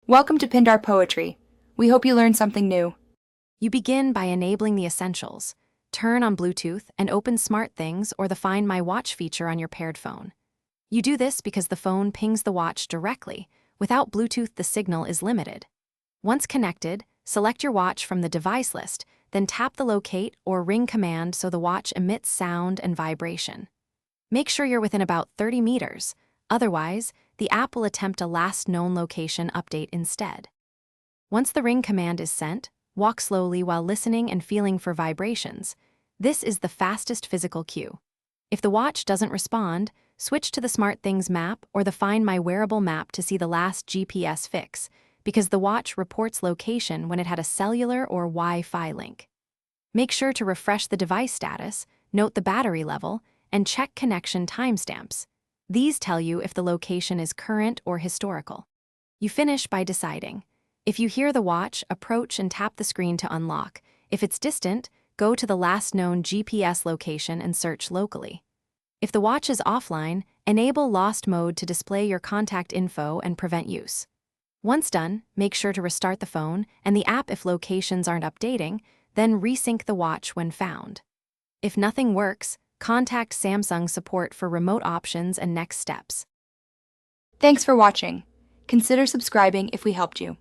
Welcome to Pindar Poetry. We hope you learned something new. You begin by enabling the essentials. Turn on Bluetooth and open SmartThings or the Find My Watch feature on your paired phone. You do this because the phone pings the watch directly. Without Bluetooth, the signal is limited. Once connected, select your watch from the device list, then tap the locate or ring command so the watch emits sound and vibration. Make sure you're within about 30 meters. Otherwise, the app will attempt a last known location update instead. Once the ring command is sent, walk slowly while listening and feeling for vibrations. This is the fastest physical cue. If the watch doesn't respond, switch to the SmartThings map or the Find My Wearable map to see the last GPS fix, because the watch reports location when it had a cellular or Wi-Fi link. Make sure to refresh the device status, note the battery level, and check connection timestamps. These tell you if the location is current or historical. You finish by deciding. If you hear the watch, approach and tap the screen to unlock. If it's distant, go to the last known GPS location and search locally. If the watch is offline, enable lost mode to display your contact info and prevent use. Once done, make sure to restart the phone and the app if locations aren't updating, then resync the watch when found. If nothing works, contact Samsung support for remote options and next steps. Thanks for watching. Consider subscribing if we helped you.